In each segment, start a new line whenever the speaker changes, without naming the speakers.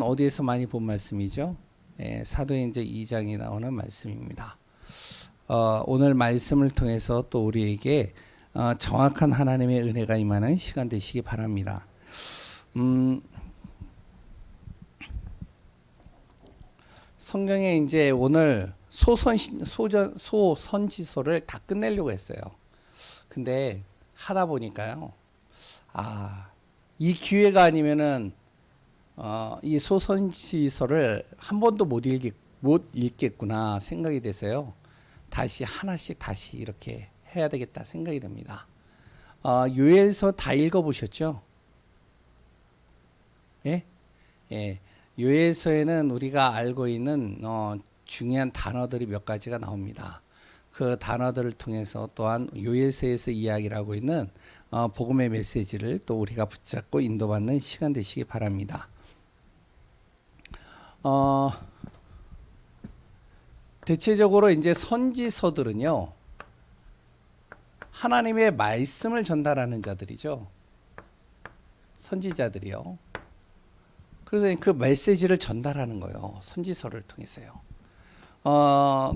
어디에서 많이 본 말씀이죠? 사도행전 2장에 나오는 말씀입니다. 오늘 말씀을 통해서 또 우리에게 정확한 하나님의 은혜가 임하는 시간 되시기 바랍니다. 성경에 이제 오늘 소선지서를 다 끝내려고 했어요. 근데 하다 보니까요. 이 기회가 아니면은 이 소선지서를 한 번도 못 읽겠구나 생각이 돼서요. 다시 하나씩 다시 이렇게 해야 되겠다 생각이 됩니다. 요엘서 다 읽어보셨죠? 예? 예. 요엘서에는 우리가 알고 있는 중요한 단어들이 몇 가지가 나옵니다. 그 단어들을 통해서 또한 요엘서에서 이야기를 하고 있는 복음의 메시지를 또 우리가 붙잡고 인도받는 시간 되시기 바랍니다. 대체적으로 이제 선지서들은요, 하나님의 말씀을 전달하는 자들이죠. 선지자들이요. 그래서 그 메시지를 전달하는 거예요. 선지서를 통해서요.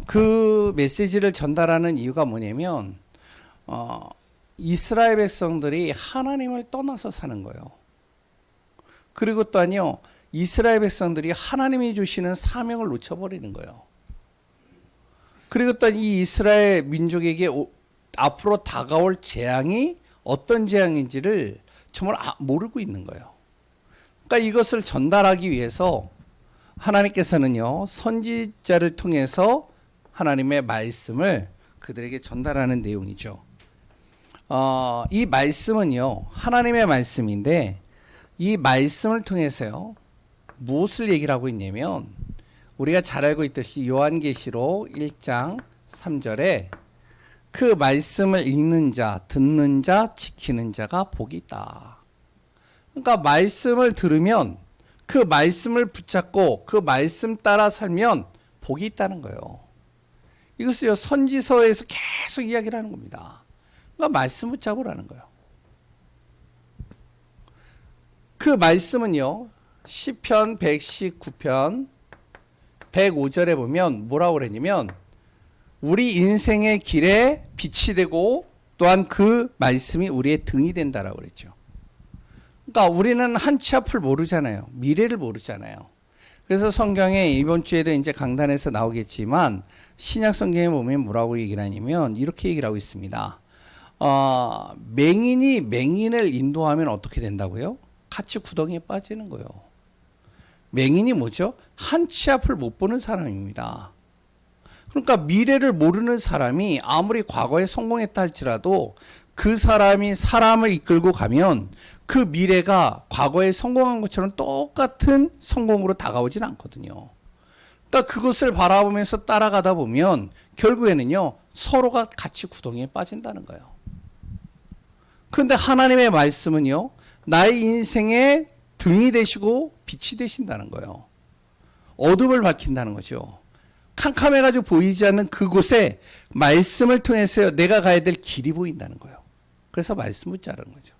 그 메시지를 전달하는 이유가 뭐냐면, 이스라엘 백성들이 하나님을 떠나서 사는 거예요. 그리고 또한요, 이스라엘 백성들이 하나님이 주시는 사명을 놓쳐버리는 거예요. 그리고 또 이 이스라엘 민족에게 앞으로 다가올 재앙이 어떤 재앙인지를 정말 모르고 있는 거예요. 그러니까 이것을 전달하기 위해서 하나님께서는요, 선지자를 통해서 하나님의 말씀을 그들에게 전달하는 내용이죠. 이 말씀은요, 하나님의 말씀인데 이 말씀을 통해서요, 무엇을 얘기를 하고 있냐면, 우리가 잘 알고 있듯이 요한계시록 1장 3절에 그 말씀을 읽는 자, 듣는 자, 지키는 자가 복이 있다. 그러니까 말씀을 들으면 그 말씀을 붙잡고 그 말씀 따라 살면 복이 있다는 거예요. 이것을요, 선지서에서 계속 이야기를 하는 겁니다. 그러니까 말씀 붙잡으라는 거예요. 그 말씀은요, 시편 119편 105절에 보면 뭐라고 그랬냐면, 우리 인생의 길에 빛이 되고 또한 그 말씀이 우리의 등이 된다라고 그랬죠. 그러니까 우리는 한 치 앞을 모르잖아요. 미래를 모르잖아요. 그래서 성경에 이번 주에도 이제 강단에서 나오겠지만 신약 성경에 보면 뭐라고 얘기를 하냐면 이렇게 얘기를 하고 있습니다. 맹인이 맹인을 인도하면 어떻게 된다고요? 같이 구덩이에 빠지는 거예요. 맹인이 뭐죠? 한 치 앞을 못 보는 사람입니다. 그러니까 미래를 모르는 사람이 아무리 과거에 성공했다 할지라도 그 사람이 사람을 이끌고 가면 그 미래가 과거에 성공한 것처럼 똑같은 성공으로 다가오진 않거든요. 그러니까 그것을 바라보면서 따라가다 보면 결국에는요, 서로가 같이 구덩이에 빠진다는 거예요. 그런데 하나님의 말씀은요, 나의 인생의 등이 되시고 빛이 되신다는 거예요. 어둠을 밝힌다는 거죠. 캄캄해가지고 보이지 않는 그곳에 말씀을 통해서 내가 가야 될 길이 보인다는 거예요. 그래서 말씀 붙자는 거죠.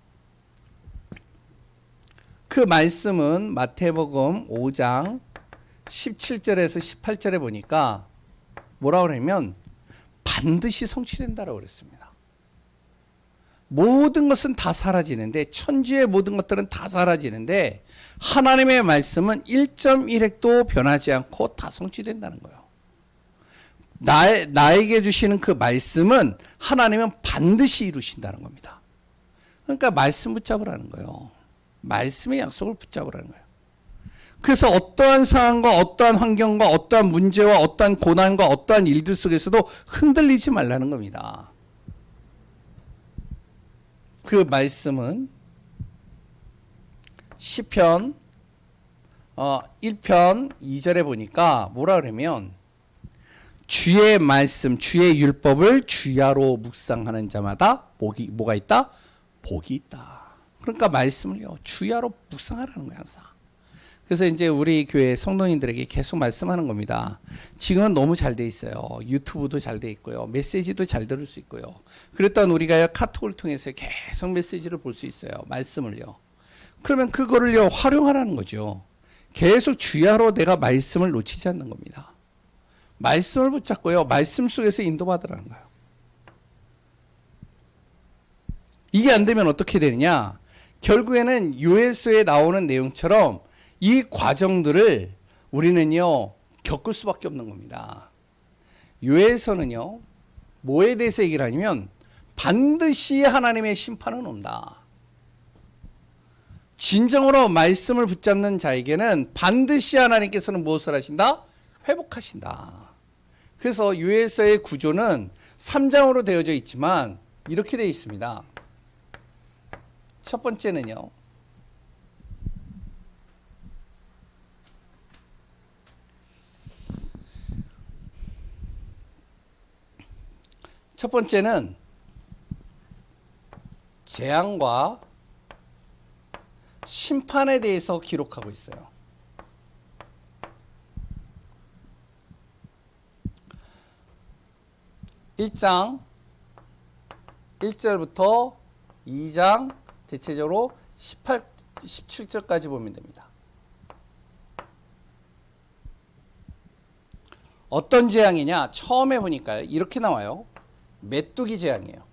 그 말씀은 마태복음 5장 17절에서 18절에 보니까 뭐라고 그러냐면 반드시 성취된다라고 그랬습니다. 모든 것은 다 사라지는데, 천지의 모든 것들은 다 사라지는데 하나님의 말씀은 1.1획도 변하지 않고 다 성취된다는 거예요. 나에게 주시는 그 말씀은 하나님은 반드시 이루신다는 겁니다. 그러니까 말씀 붙잡으라는 거예요. 말씀의 약속을 붙잡으라는 거예요. 그래서 어떠한 상황과 어떠한 환경과 어떠한 문제와 어떠한 고난과 어떠한 일들 속에서도 흔들리지 말라는 겁니다. 그 말씀은 시편 1편 2절에 보니까 뭐라 그러면, 주의 말씀, 주의 율법을 주야로 묵상하는 자마다 뭐가 있다? 복이 있다. 그러니까 말씀을요, 주야로 묵상하라는 거예요, 항상. 그래서 이제 우리 교회 성도님들에게 계속 말씀하는 겁니다. 지금은 너무 잘 돼 있어요. 유튜브도 잘 돼 있고요. 메시지도 잘 들을 수 있고요. 그랬던 우리가 카톡을 통해서 계속 메시지를 볼 수 있어요. 말씀을요. 그러면 그거를요, 활용하라는 거죠. 계속 주야로 내가 말씀을 놓치지 않는 겁니다. 말씀을 붙잡고요. 말씀 속에서 인도받으라는 거예요. 이게 안 되면 어떻게 되느냐? 결국에는 요엘서에 나오는 내용처럼 이 과정들을 우리는요 겪을 수밖에 없는 겁니다. 요엘서는요 뭐에 대해서 얘기를 하냐면 반드시 하나님의 심판은 온다. 진정으로 말씀을 붙잡는 자에게는 반드시 하나님께서는 무엇을 하신다? 회복하신다. 그래서 요엘서의 구조는 3장으로 되어져 있지만 이렇게 되어 있습니다. 첫 번째는요. 첫 번째는 재앙과 심판에 대해서 기록하고 있어요. (1장) 1절부터 2장 대체적으로 17절까지 보면 됩니다. 어떤 재앙이냐? 처음에 보니까 이렇게 나와요. 메뚜기 재앙이에요.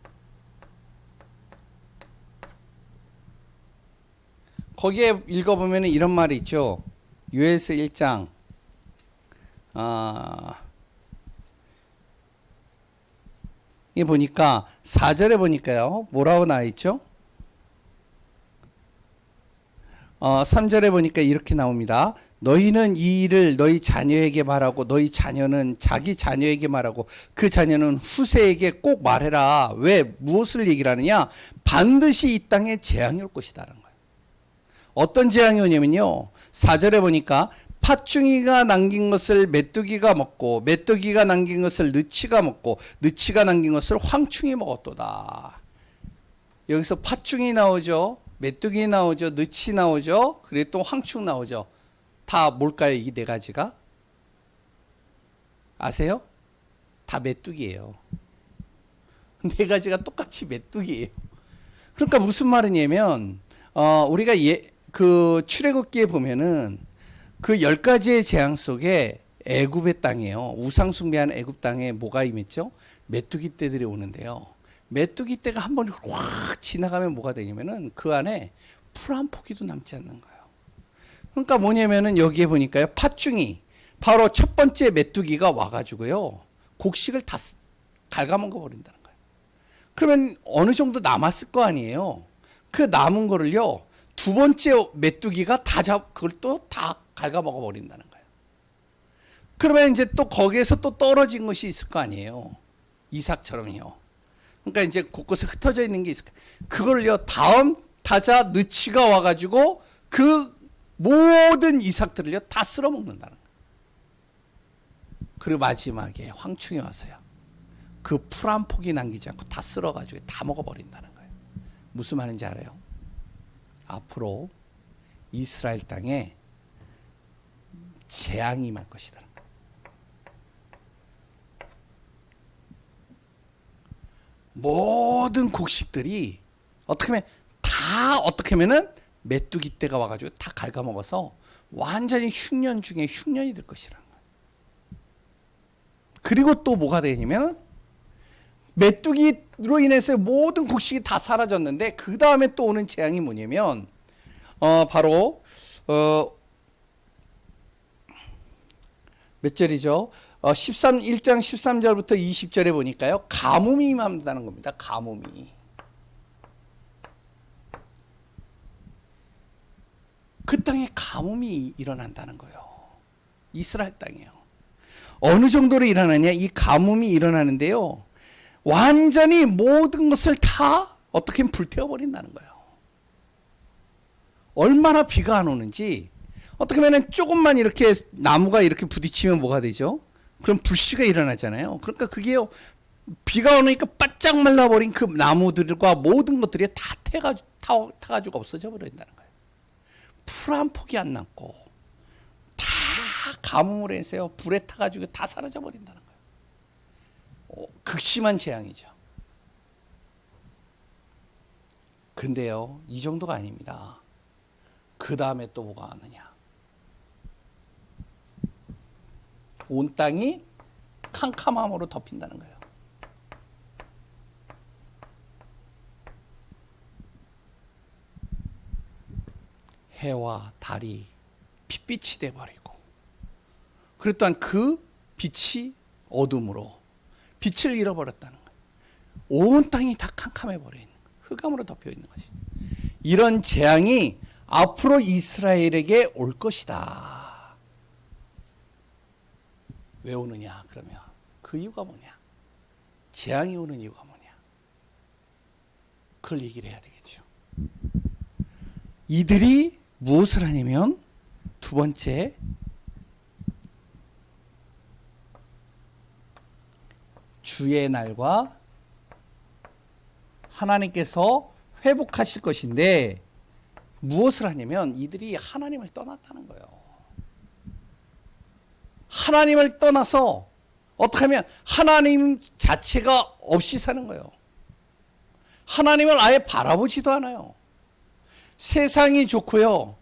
거기에 읽어보면 이런 말이 있죠. 요엘서 1장 이 보니까 4절에 보니까요. 뭐라고 나와 있죠? 3절에 보니까 이렇게 나옵니다. 너희는 이 일을 너희 자녀에게 말하고 너희 자녀는 자기 자녀에게 말하고 그 자녀는 후세에게 꼭 말해라. 왜? 무엇을 얘기를 하느냐? 반드시 이 땅에 재앙이 올 것이다라는 거예요. 어떤 재앙이 오냐면요. 4절에 보니까 팥중이가 남긴 것을 메뚜기가 먹고 메뚜기가 남긴 것을 느치가 먹고 느치가 남긴 것을 황충이 먹었도다. 여기서 팥중이 나오죠. 메뚜기 나오죠. 느치 나오죠. 그리고 또 황충 나오죠. 다 뭘까요? 이 네 가지가? 아세요? 다 메뚜기예요. 네 가지가 똑같이 메뚜기예요. 그러니까 무슨 말이냐면 우리가 그 출애굽기에 보면은 그 10가지의 재앙 속에 애굽의 땅이에요. 우상 숭배하는 애굽 땅에 뭐가 임했죠? 메뚜기 떼들이 오는데요. 메뚜기 떼가 한 번 확 지나가면 뭐가 되냐면은 그 안에 풀 한 포기도 남지 않는 거예요. 그러니까 뭐냐면은 여기에 보니까요. 팥중이 바로 첫 번째 메뚜기가 와가지고요. 곡식을 다 갉아먹어 버린다는 거예요. 그러면 어느 정도 남았을 거 아니에요. 그 남은 거를요. 두 번째 메뚜기가 그걸 또 다 갉아먹어 버린다는 거예요. 그러면 이제 또 거기에서 또 떨어진 것이 있을 거 아니에요. 이삭처럼요. 그러니까 이제 곳곳에 흩어져 있는 게 있을 거예요. 그걸요, 다음 타자 느치가 와가지고 그 모든 이삭들을요, 다 쓸어먹는다는 거예요. 그리고 마지막에 황충이 와서요. 그 풀 한 포기 남기지 않고 다 쓸어가지고 다 먹어버린다는 거예요. 무슨 말인지 알아요? 앞으로 이스라엘 땅에 재앙이 임할 것이다. 모든 곡식들이 어떻게 하면은 메뚜기 떼가 와가지고 다 갉아먹어서 완전히 흉년 중에 흉년이 될 것이라는 거예요. 그리고 또 뭐가 되냐면 메뚜기로 인해서 모든 곡식이 다 사라졌는데 그 다음에 또 오는 재앙이 뭐냐면 바로 몇 절이죠? 1장 13절부터 20절에 보니까요. 가뭄이 임한다는 겁니다. 가뭄이. 그 땅에 가뭄이 일어난다는 거예요. 이스라엘 땅이에요. 어느 정도로 일어나냐? 이 가뭄이 일어나는데요. 완전히 모든 것을 다 어떻게 불태워버린다는 거예요. 얼마나 비가 안 오는지 어떻게 보면 조금만 이렇게 나무가 이렇게 부딪히면 뭐가 되죠? 그럼 불씨가 일어나잖아요. 그러니까 그게요. 비가 오니까 바짝 말라버린 그 나무들과 모든 것들이 다 타가지고 없어져 버린다는 거예요. 풀 한 폭이 안 남고 다 가뭄으로 해서요. 불에 타가지고 다 사라져 버린다는 거예요. 극심한 재앙이죠. 근데요. 이 정도가 아닙니다. 그 다음에 또 뭐가 왔느냐. 온 땅이 캄캄함으로 덮인다는 거예요. 해와 달이 핏빛이 돼버리고, 그리고 또한 그 빛이 어둠으로 빛을 잃어버렸다는 거예요. 온 땅이 다 캄캄해버려 있는 거예요. 흑암으로 덮여 있는 것이. 이런 재앙이 앞으로 이스라엘에게 올 것이다. 왜 오느냐 그러면 그 이유가 뭐냐, 재앙이 오는 이유가 뭐냐, 그걸 얘기를 해야 되겠죠. 이들이 무엇을 하냐면, 두 번째, 주의 날과 하나님께서 회복하실 것인데, 무엇을 하냐면 이들이 하나님을 떠났다는 거예요. 하나님을 떠나서 어떻게 하면 하나님 자체가 없이 사는 거예요. 하나님을 아예 바라보지도 않아요. 세상이 좋고요,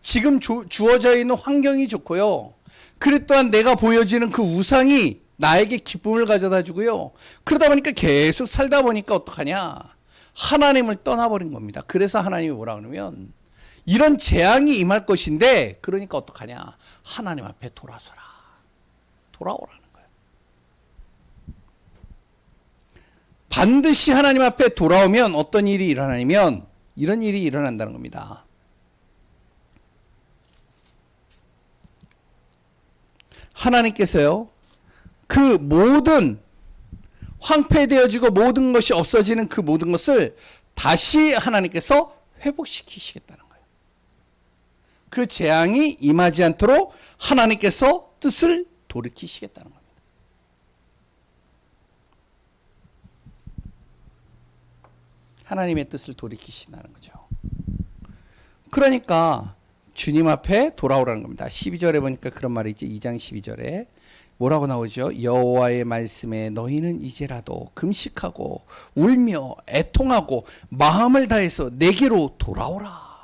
지금 주어져 있는 환경이 좋고요, 그리고 또한 내가 보여지는 그 우상이 나에게 기쁨을 가져다 주고요, 그러다 보니까 계속 살다 보니까 어떡하냐, 하나님을 떠나버린 겁니다. 그래서 하나님이 뭐라 그러면 이런 재앙이 임할 것인데, 그러니까 어떡하냐, 하나님 앞에 돌아서라, 돌아오라는 거예요. 반드시 하나님 앞에 돌아오면 어떤 일이 일어나냐면 이런 일이 일어난다는 겁니다. 하나님께서요, 그 모든 황폐되어지고 모든 것이 없어지는 그 모든 것을 다시 하나님께서 회복시키시겠다는 거예요. 그 재앙이 임하지 않도록 하나님께서 뜻을 돌이키시겠다는 겁니다. 하나님의 뜻을 돌이키신다는 거죠. 그러니까 주님 앞에 돌아오라는 겁니다. 12절에 보니까 그런 말이 있지. 2장 12절에 뭐라고 나오죠? 여호와의 말씀에 너희는 이제라도 금식하고 울며 애통하고 마음을 다해서 내게로 돌아오라.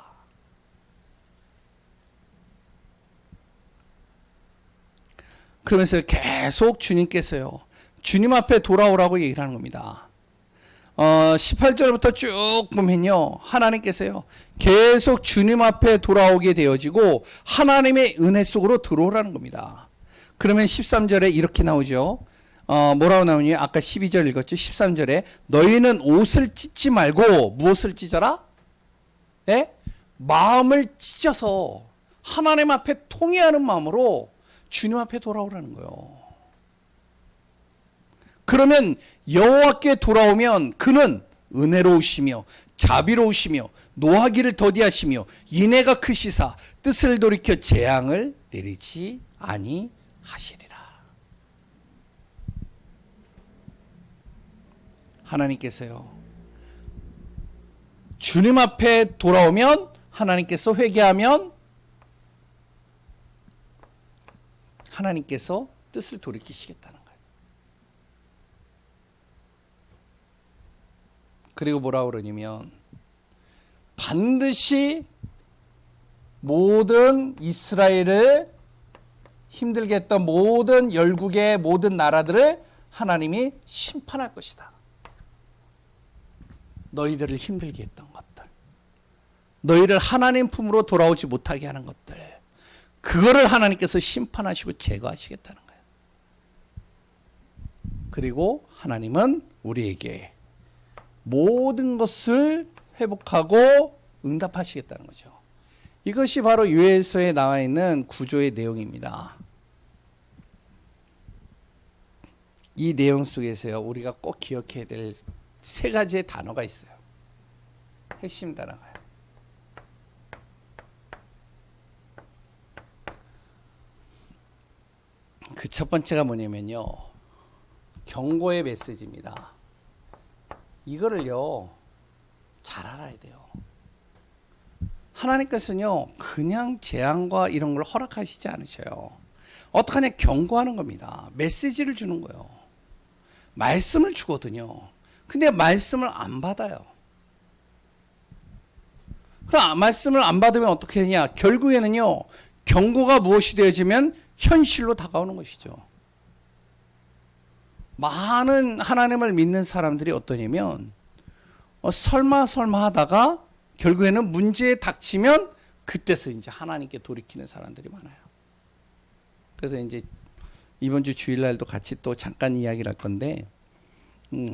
그러면서 계속 주님께서요, 주님 앞에 돌아오라고 얘기를 하는 겁니다. 18절부터 쭉 보면요, 하나님께서요 계속 주님 앞에 돌아오게 되어지고 하나님의 은혜 속으로 들어오라는 겁니다. 그러면 13절에 이렇게 나오죠. 뭐라고 나오니? 아까 12절 읽었죠. 13절에 너희는 옷을 찢지 말고 무엇을 찢어라? 네? 마음을 찢어서 하나님 앞에 통회하는 마음으로 주님 앞에 돌아오라는 거예요. 그러면 여호와께 돌아오면 그는 은혜로우시며 자비로우시며 노하기를 더디하시며 인애가 크시사 뜻을 돌이켜 재앙을 내리지 아니하시리라. 하나님께서요, 주님 앞에 돌아오면, 하나님께서 회개하면 하나님께서 뜻을 돌이키시겠다는 거예요. 그리고 뭐라고 그러냐면 반드시 모든 이스라엘을 힘들게 했던 모든 열국의 모든 나라들을 하나님이 심판할 것이다. 너희들을 힘들게 했던 것들, 너희를 하나님 품으로 돌아오지 못하게 하는 것들, 그거를 하나님께서 심판하시고 제거하시겠다는 거예요. 그리고 하나님은 우리에게 모든 것을 회복하고 응답하시겠다는 거죠. 이것이 바로 요엘서에 나와 있는 구조의 내용입니다. 이 내용 속에서요, 우리가 꼭 기억해야 될 세 가지의 단어가 있어요. 핵심 단어가요. 그 첫 번째가 뭐냐면요, 경고의 메시지입니다. 이거를요 잘 알아야 돼요. 하나님께서는요 그냥 재앙과 이런 걸 허락하시지 않으셔요. 어떡하냐, 경고하는 겁니다. 메시지를 주는 거예요. 말씀을 주거든요. 근데 말씀을 안 받아요. 그럼 말씀을 안 받으면 어떻게 되냐, 결국에는요 경고가 무엇이 되어지면 현실로 다가오는 것이죠. 많은 하나님을 믿는 사람들이 어떠냐면 설마 하다가 결국에는 문제에 닥치면 그때서 이제 하나님께 돌이키는 사람들이 많아요. 그래서 이제 이번 주 주일날도 같이 또 잠깐 이야기를 할 건데,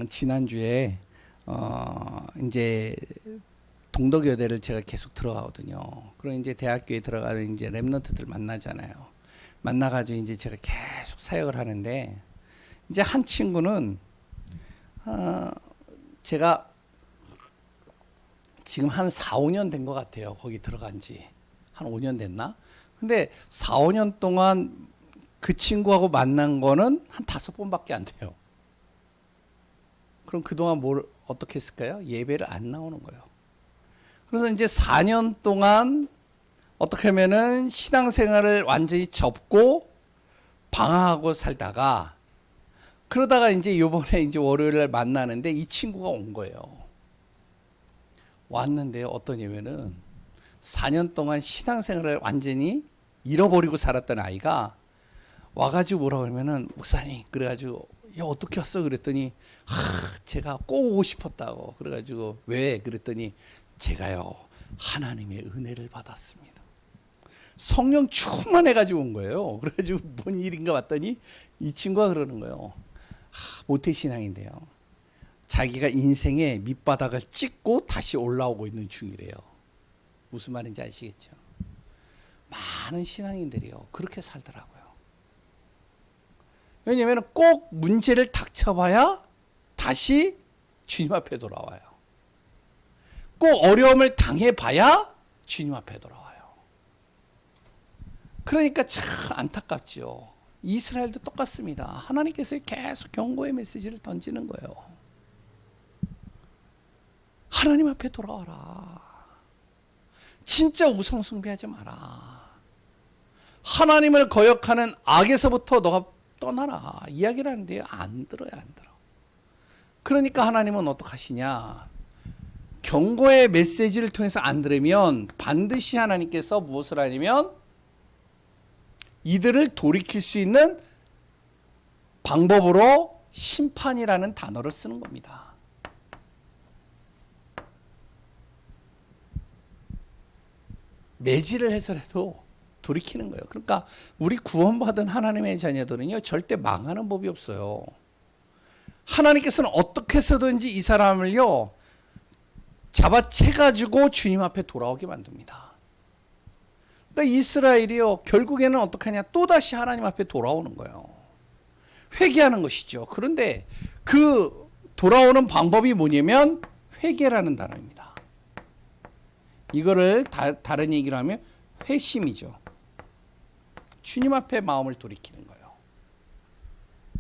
지난주에 이제 동덕여대를 제가 계속 들어가거든요. 그럼 이제 대학교에 들어가는 이제 랩런트들 만나잖아요. 만나가지고 이제 제가 계속 사역을 하는데, 이제 한 친구는 제가 지금 한 4, 5년 된 것 같아요. 거기 들어간 지 한 5년 됐나? 근데 4, 5년 동안 그 친구하고 만난 거는 한 5번밖에 안 돼요. 그럼 그동안 뭘 어떻게 했을까요? 예배를 안 나오는 거예요. 그래서 이제 4년 동안 어떻게 하면은 신앙생활을 완전히 접고 방황하고 살다가, 그러다가 이제 요번에 이제 월요일날 만나는데 이 친구가 온 거예요. 왔는데 어떠냐면은 4년 동안 신앙생활을 완전히 잃어버리고 살았던 아이가 와가지고 뭐라고 하면은, 목사님, 그래가지고 야 어떻게 왔어? 그랬더니 제가 꼭 오고 싶었다고. 그래가지고 왜? 그랬더니 제가요 하나님의 은혜를 받았습니다. 성령 충만해가지고 온 거예요. 그래가지고 뭔 일인가 봤더니 이 친구가 그러는 거예요. 모태신앙인데요, 자기가 인생의 밑바닥을 찍고 다시 올라오고 있는 중이래요. 무슨 말인지 아시겠죠? 많은 신앙인들이요 그렇게 살더라고요. 왜냐하면 꼭 문제를 닥쳐봐야 다시 주님 앞에 돌아와요. 꼭 어려움을 당해봐야 주님 앞에 돌아와요. 그러니까 참 안타깝죠. 이스라엘도 똑같습니다. 하나님께서 계속 경고의 메시지를 던지는 거예요. 하나님 앞에 돌아와라. 진짜 우상 숭배하지 마라. 하나님을 거역하는 악에서부터 너가 떠나라. 이야기를 하는데요, 안 들어요, 안 들어. 그러니까 하나님은 어떡하시냐? 경고의 메시지를 통해서 안 들으면 반드시 하나님께서 무엇을 하냐면 이들을 돌이킬 수 있는 방법으로 심판이라는 단어를 쓰는 겁니다. 매질을 해서라도 돌이키는 거예요. 그러니까 우리 구원받은 하나님의 자녀들은요 절대 망하는 법이 없어요. 하나님께서는 어떻게 해서든지 이 사람을요 잡아채가지고 주님 앞에 돌아오게 만듭니다. 그러니까 이스라엘이요 결국에는 어떻게 하냐, 또다시 하나님 앞에 돌아오는 거예요. 회개하는 것이죠. 그런데 그 돌아오는 방법이 뭐냐면 회개라는 단어입니다. 이거를 다른 얘기로 하면 회심이죠. 주님 앞에 마음을 돌이키는 거예요.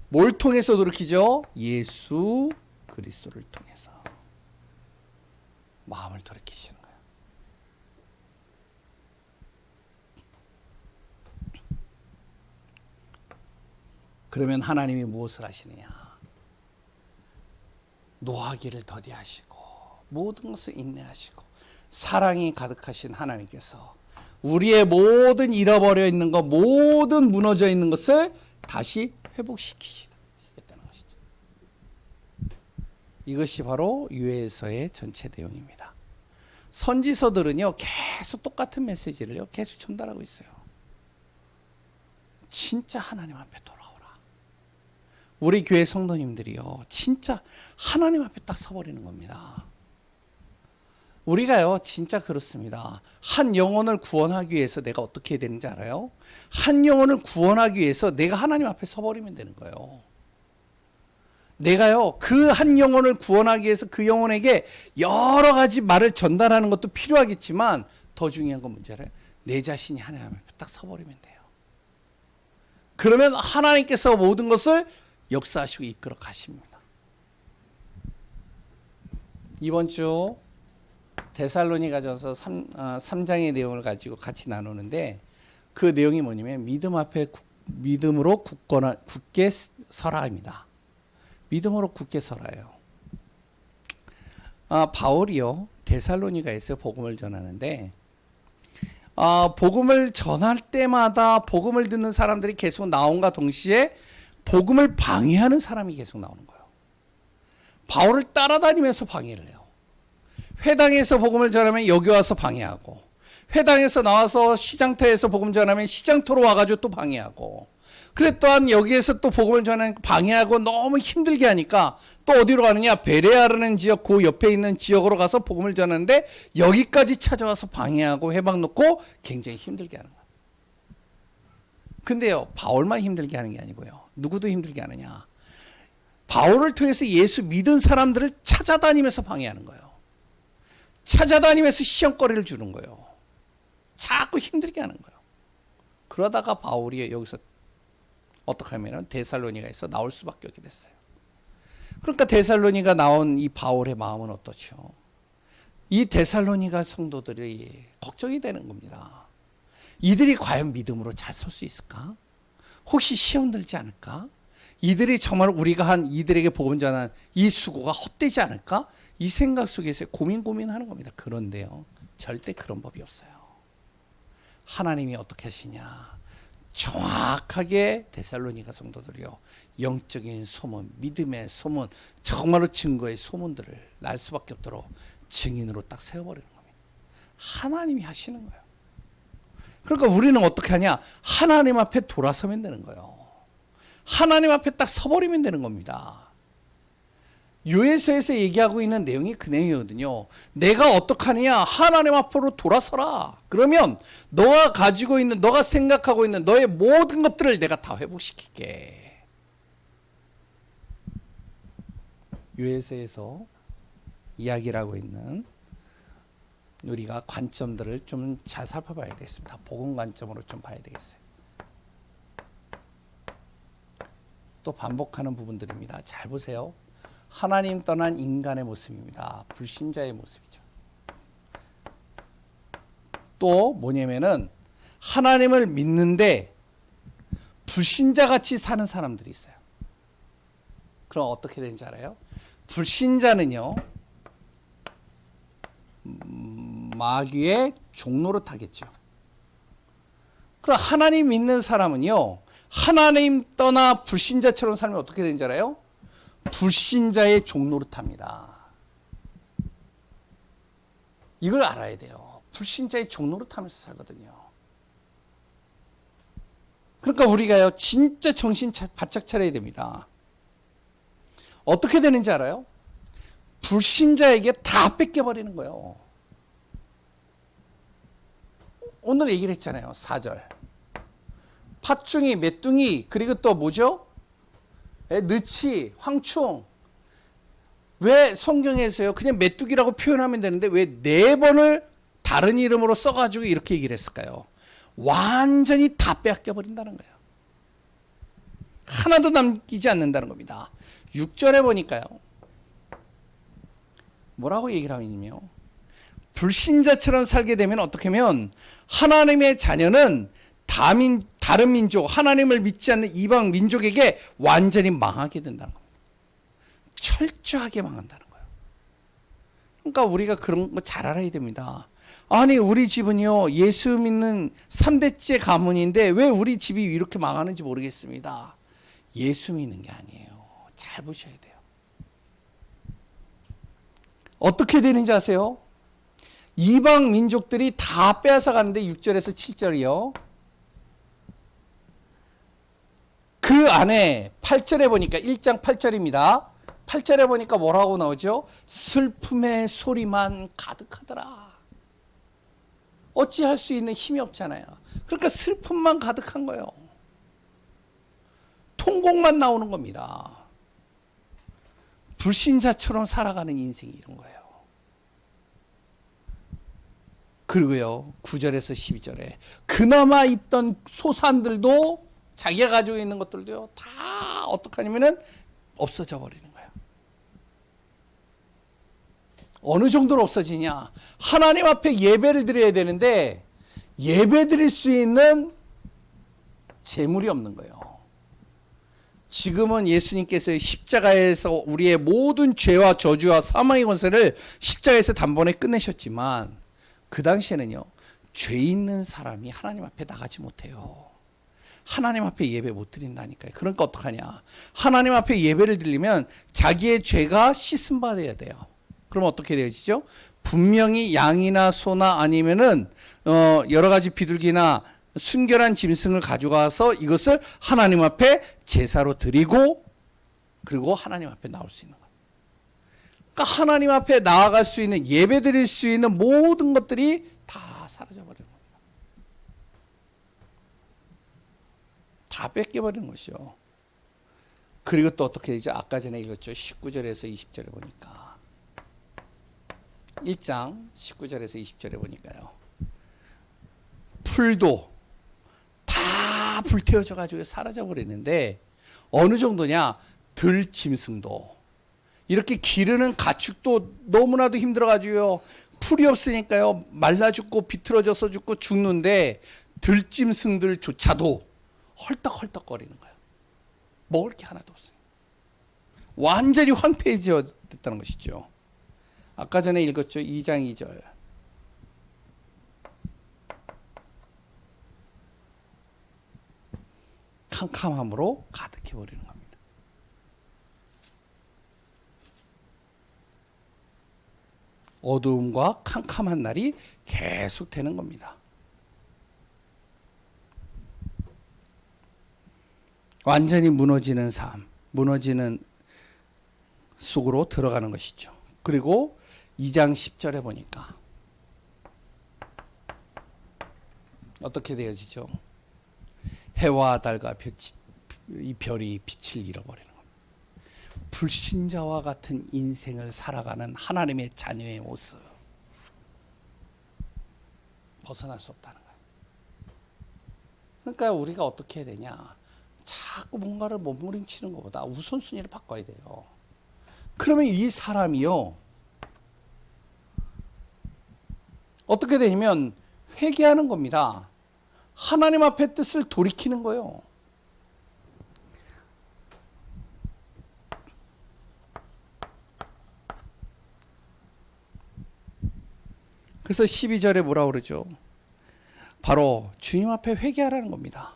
뭘 통해서 돌이키죠? 예수 그리스도를 통해서 마음을 돌이키시는 거예요. 그러면 하나님이 무엇을 하시느냐? 노하기를 더디하시고 모든 것을 인내하시고 사랑이 가득하신 하나님께서 우리의 모든 잃어버려 있는 것, 모든 무너져 있는 것을 다시 회복시키시겠다는 것이죠. 이것이 바로 유에서의 전체 내용입니다. 선지서들은요 계속 똑같은 메시지를요 계속 전달하고 있어요. 진짜 하나님 앞에 돌아오라. 우리 교회 성도님들이요 진짜 하나님 앞에 딱 서버리는 겁니다. 우리가요 진짜 그렇습니다. 한 영혼을 구원하기 위해서 내가 어떻게 해야 되는지 알아요? 한 영혼을 구원하기 위해서 내가 하나님 앞에 서버리면 되는 거예요. 내가요 그 한 영혼을 구원하기 위해서 그 영혼에게 여러 가지 말을 전달하는 것도 필요하겠지만 더 중요한 건 뭔지 알아요? 내 자신이 하나님 앞에 딱 서버리면 돼요. 그러면 하나님께서 모든 것을 역사하시고 이끌어 가십니다. 이번 주 데살로니가전서 3장의 내용을 가지고 같이 나누는데, 그 내용이 뭐냐면 믿음 앞에 믿음으로 굳게 서라입니다. 믿음으로 굳게 서라예요. 바울이요 데살로니가에서 복음을 전하는데, 복음을 전할 때마다 복음을 듣는 사람들이 계속 나온과 동시에 복음을 방해하는 사람이 계속 나오는 거예요. 바울을 따라다니면서 방해를 해요. 회당에서 복음을 전하면 여기 와서 방해하고, 회당에서 나와서 시장터에서 복음 전하면 시장터로 와가지고 또 방해하고, 그래 또한 여기에서 또 복음을 전하는 방해하고 너무 힘들게 하니까 또 어디로 가느냐, 베레아라는 지역 그 옆에 있는 지역으로 가서 복음을 전하는데 여기까지 찾아와서 방해하고 회방 놓고 굉장히 힘들게 하는 거예요. 근데요, 바울만 힘들게 하는 게 아니고요, 누구도 힘들게 하느냐, 바울을 통해서 예수 믿은 사람들을 찾아다니면서 방해하는 거예요. 찾아다니면서 시험거리를 주는 거예요. 자꾸 힘들게 하는 거예요. 그러다가 바울이 여기서 어떻게 하면 데살로니가에서 나올 수밖에 없게 됐어요. 그러니까 데살로니가 나온 이 바울의 마음은 어떻죠? 이 데살로니가 성도들이 걱정이 되는 겁니다. 이들이 과연 믿음으로 잘 설 수 있을까? 혹시 시험 들지 않을까? 이들이 정말 우리가 한 이들에게 복음 전한 이 수고가 헛되지 않을까? 이 생각 속에서 고민하는 겁니다. 그런데요, 절대 그런 법이 없어요. 하나님이 어떻게 하시냐? 정확하게 데살로니가 성도들이요, 영적인 소문, 믿음의 소문, 정말로 증거의 소문들을 날 수밖에 없도록 증인으로 딱 세워버리는 겁니다. 하나님이 하시는 거예요. 그러니까 우리는 어떻게 하냐? 하나님 앞에 돌아서면 되는 거예요. 하나님 앞에 딱 서버리면 되는 겁니다. 요에서에서 얘기하고 있는 내용이 그 내용이거든요. 내가 어떻게 하느냐? 하나님 앞으로 돌아서라. 그러면 너가 가지고 있는, 너가 생각하고 있는 너의 모든 것들을 내가 다 회복시킬게. 요에서에서 이야기를 하고 있는 우리가 관점들을 좀 잘 살펴봐야 되겠습니다. 복음 관점으로 좀 봐야 되겠어요. 또 반복하는 부분들입니다. 잘 보세요. 하나님 떠난 인간의 모습입니다. 불신자의 모습이죠. 또 뭐냐면은 하나님을 믿는데 불신자같이 사는 사람들이 있어요. 그럼 어떻게 되는지 알아요? 불신자는요, 마귀의 종로를 타겠죠. 그럼 하나님 믿는 사람은요, 하나님 떠나 불신자처럼 살면 어떻게 되는지 알아요? 불신자의 종로를 탑니다. 이걸 알아야 돼요. 불신자의 종로를 타면서 살거든요. 그러니까 우리가요, 진짜 정신 바짝 차려야 됩니다. 어떻게 되는지 알아요? 불신자에게 다 뺏겨버리는 거예요. 오늘 얘기를 했잖아요. 4절. 팥중이, 메뚱이, 그리고 또 뭐죠? 느치, 황충. 왜 성경에서요, 그냥 메뚜기라고 표현하면 되는데 왜 4번을 다른 이름으로 써가지고 이렇게 얘기를 했을까요? 완전히 다 빼앗겨버린다는 거예요. 하나도 남기지 않는다는 겁니다. 6절에 보니까요, 뭐라고 얘기를 하면요, 불신자처럼 살게 되면 어떻게 하면 하나님의 자녀는 다른 민족, 하나님을 믿지 않는 이방 민족에게 완전히 망하게 된다는 겁니다. 철저하게 망한다는 거예요. 그러니까 우리가 그런 거 잘 알아야 됩니다. 아니, 우리 집은요, 예수 믿는 3대째 가문인데 왜 우리 집이 이렇게 망하는지 모르겠습니다. 예수 믿는 게 아니에요. 잘 보셔야 돼요. 어떻게 되는지 아세요? 이방 민족들이 다 빼앗아 가는데 6절에서 7절이요. 그 안에 8절에 보니까 1장 8절입니다. 8절에 보니까 뭐라고 나오죠? 슬픔의 소리만 가득하더라. 어찌할 수 있는 힘이 없잖아요. 그러니까 슬픔만 가득한 거예요. 통곡만 나오는 겁니다. 불신자처럼 살아가는 인생이 이런 거예요. 그리고요, 9절에서 12절에 그나마 있던 소산들도, 자기가 가지고 있는 것들도요, 다 어떻게 하냐면은 없어져 버리는 거예요. 어느 정도로 없어지냐? 하나님 앞에 예배를 드려야 되는데 예배 드릴 수 있는 재물이 없는 거예요. 지금은 예수님께서 십자가에서 우리의 모든 죄와 저주와 사망의 권세를 십자가에서 단번에 끝내셨지만 그 당시에는요, 죄 있는 사람이 하나님 앞에 나가지 못해요. 하나님 앞에 예배 못 드린다니까요. 그러니까 어떡하냐. 하나님 앞에 예배를 드리면 자기의 죄가 씻음받아야 돼요. 그럼 어떻게 되어지죠? 분명히 양이나 소나 아니면은 여러 가지 비둘기나 순결한 짐승을 가져가서 이것을 하나님 앞에 제사로 드리고 그리고 하나님 앞에 나올 수 있는 거예요. 그러니까 하나님 앞에 나아갈 수 있는 예배 드릴 수 있는 모든 것들이 다 사라져 버리는 겁니다. 다 뺏겨버리는 것이요. 그리고 또 어떻게 되죠? 아까 전에 읽었죠. 19절에서 20절에 보니까 1장 19절에서 20절에 보니까요. 풀도 다 불태워져 가지고 사라져 버리는데 어느 정도냐? 들짐승도 이렇게 기르는 가축도 너무나도 힘들어 가지고요. 풀이 없으니까요. 말라 죽고 비틀어져서 죽고 죽는데 들짐승들조차도 헐떡헐떡거리는 거예요. 먹을 게 하나도 없어요. 완전히 황폐해졌다는 것이죠. 아까 전에 읽었죠. 2장 2절. 캄캄함으로 가득해버리는 겁니다. 어두움과 캄캄한 날이 계속 되는 겁니다. 완전히 무너지는 삶, 무너지는 속으로 들어가는 것이죠. 그리고 2장 10절에 보니까 어떻게 되어지죠? 해와 달과 이 별이 빛을 잃어버리는 겁니다. 불신자와 같은 인생을 살아가는 하나님의 자녀의 모습 벗어날 수 없다는 거예요. 그러니까 우리가 어떻게 해야 되냐? 자꾸 뭔가를 몸부림치는 것보다 우선순위를 바꿔야 돼요. 그러면 이 사람이요 어떻게 되냐면 회개하는 겁니다. 하나님 앞에 뜻을 돌이키는 거예요. 그래서 12절에 뭐라 그러죠? 바로 주님 앞에 회개하라는 겁니다.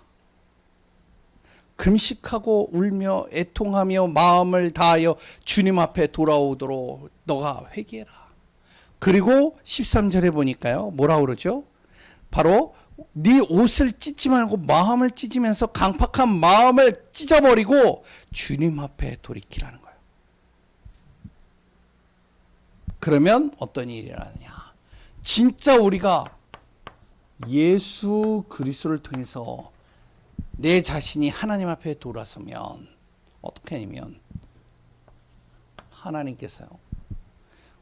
금식하고 울며 애통하며 마음을 다하여 주님 앞에 돌아오도록 너가 회개해라. 그리고 13절에 보니까요. 뭐라 그러죠? 바로 네 옷을 찢지 말고 마음을 찢으면서 강팍한 마음을 찢어버리고 주님 앞에 돌이키라는 거예요. 그러면 어떤 일이 일어나느냐? 진짜 우리가 예수 그리스도를 통해서 내 자신이 하나님 앞에 돌아서면 어떻게 하냐면 하나님께서요.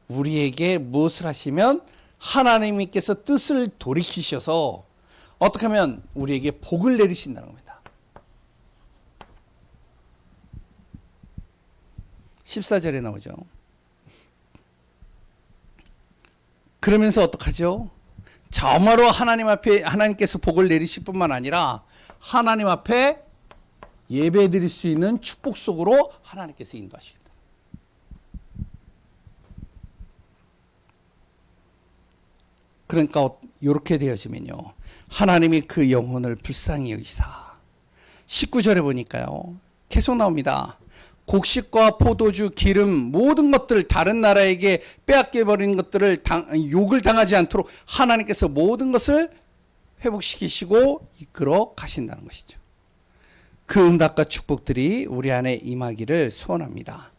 우리에게 무엇을 하시면 하나님께서 뜻을 돌이키셔서 어떻게 하면 우리에게 복을 내리신다는 겁니다. 14절에 나오죠. 그러면서 어떡하죠? 정말로 하나님 앞에 하나님께서 복을 내리실 뿐만 아니라 하나님 앞에 예배 드릴 수 있는 축복 속으로 하나님께서 인도하시겠다. 그러니까 이렇게 되어지면요. 하나님이 그 영혼을 불쌍히 여기사 19절에 보니까요. 계속 나옵니다. 곡식과 포도주, 기름 모든 것들 다른 나라에게 빼앗겨버린 것들을 욕을 당하지 않도록 하나님께서 모든 것을 회복시키시고 이끌어 가신다는 것이죠. 그 응답과 축복들이 우리 안에 임하기를 소원합니다.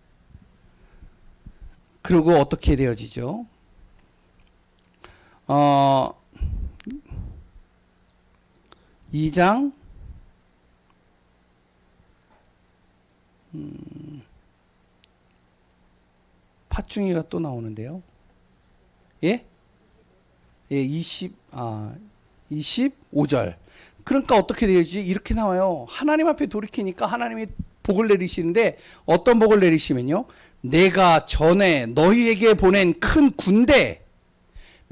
그리고 어떻게 되어지죠? 2장 팥중이가 또 나오는데요. 예? 예, 25절. 그러니까 어떻게 되지? 이렇게 나와요. 하나님 앞에 돌이키니까 하나님이 복을 내리시는데 어떤 복을 내리시면요. 내가 전에 너희에게 보낸 큰 군대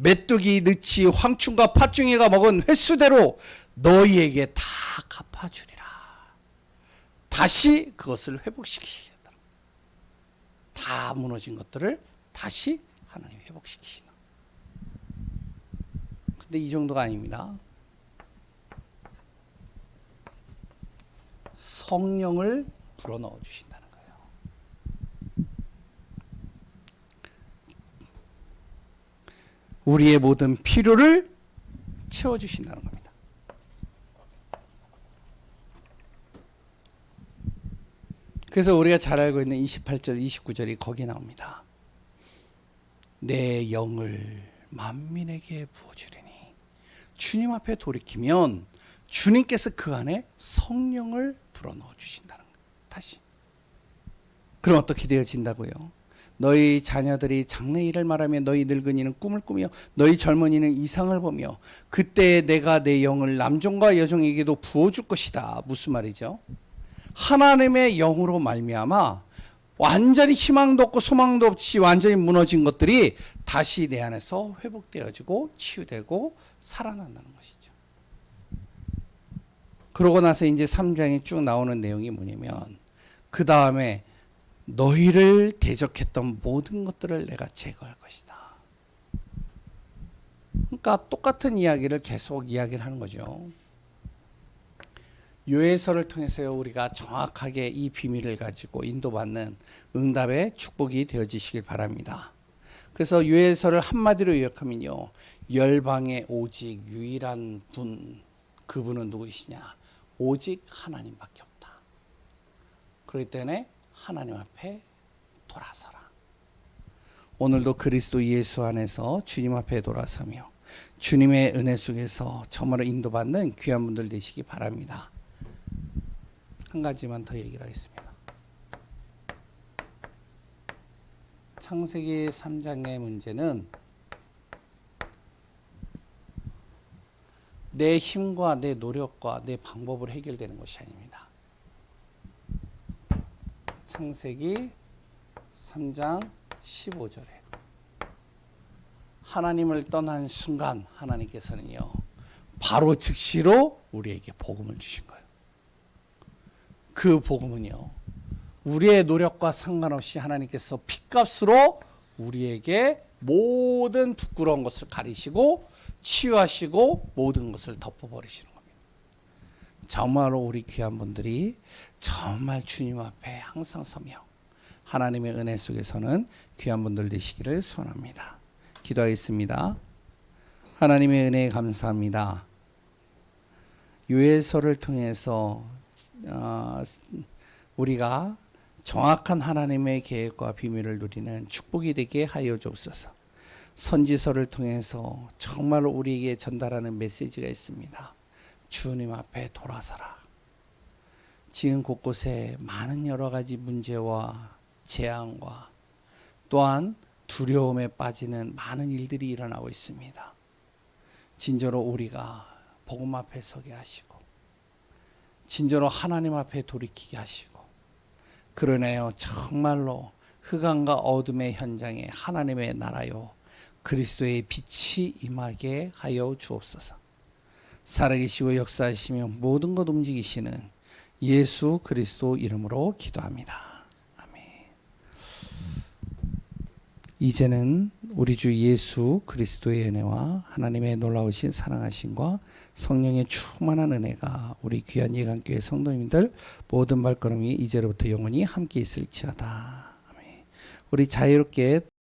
메뚜기, 느치, 황충과 팥중이가 먹은 횟수대로 너희에게 다 갚아주리라. 다시 그것을 회복시키시겠다. 다 무너진 것들을 다시 하나님이 회복시키시나. 근데 이 정도가 아닙니다. 성령을 불어넣어 주신다는 거예요. 우리의 모든 필요를 채워주신다는 겁니다. 그래서 우리가 잘 알고 있는 28절, 29절이 거기에 나옵니다. 내 영을 만민에게 부어주리니. 주님 앞에 돌이키면 주님께서 그 안에 성령을 불어넣어 주신다는 거예요. 다시. 그럼 어떻게 되어진다고요? 너희 자녀들이 장래일을 말하며 너희 늙은이는 꿈을 꾸며 너희 젊은이는 이상을 보며 그때 내가 내 영을 남종과 여종에게도 부어줄 것이다. 무슨 말이죠? 하나님의 영으로 말미암아 완전히 희망도 없고 소망도 없이 완전히 무너진 것들이 다시 내 안에서 회복되어지고 치유되고 살아난다는 것이죠. 그러고 나서 이제 3장에 쭉 나오는 내용이 뭐냐면 그 다음에 너희를 대적했던 모든 것들을 내가 제거할 것이다. 그러니까 똑같은 이야기를 계속 이야기를 하는 거죠. 요해서를 통해서 우리가 정확하게 이 비밀을 가지고 인도받는 응답의 축복이 되어지시길 바랍니다. 그래서 요해서를 한마디로 요약하면요. 열방의 오직 유일한 분, 그분은 누구이시냐? 오직 하나님밖에 없다. 그렇기 때문에 하나님 앞에 돌아서라. 오늘도 그리스도 예수 안에서 주님 앞에 돌아서며 주님의 은혜 속에서 정말로 인도받는 귀한 분들 되시기 바랍니다. 한 가지만 더 얘기를 하겠습니다. 창세기 3장의 문제는 내 힘과 내 노력과 내 방법으로 해결되는 것이 아닙니다. 창세기 3장 15절에 하나님을 떠난 순간 하나님께서는요 바로 즉시로 우리에게 복음을 주신 거예요. 그 복음은요 우리의 노력과 상관없이 하나님께서 핏값으로 우리에게 모든 부끄러운 것을 가리시고 치유하시고 모든 것을 덮어버리시는 겁니다. 정말로 우리 귀한 분들이 정말 주님 앞에 항상 서며 하나님의 은혜 속에서는 귀한 분들 되시기를 소원합니다. 기도하겠습니다. 하나님의 은혜에 감사합니다. 요해서를 통해서 우리가 정확한 하나님의 계획과 비밀을 누리는 축복이 되게 하여 주옵소서. 선지서를 통해서 정말로 우리에게 전달하는 메시지가 있습니다. 주님 앞에 돌아서라. 지금 곳곳에 많은 여러 가지 문제와 재앙과 또한 두려움에 빠지는 많은 일들이 일어나고 있습니다. 진정으로 우리가 복음 앞에 서게 하시고 진정으로 하나님 앞에 돌이키게 하시고 그러네요. 정말로 흑암과 어둠의 현장에 하나님의 나라요 그리스도의 빛이 임하게 하여 주옵소서. 살아계시고 역사하시며 모든 것 움직이시는 예수 그리스도 이름으로 기도합니다. 이제는 우리 주 예수 그리스도의 은혜와 하나님의 놀라우신 사랑하심과 성령의 충만한 은혜가 우리 귀한 예강교회 성도님들 모든 발걸음이 이제로부터 영원히 함께 있을지어다. 아멘. 우리 자유롭게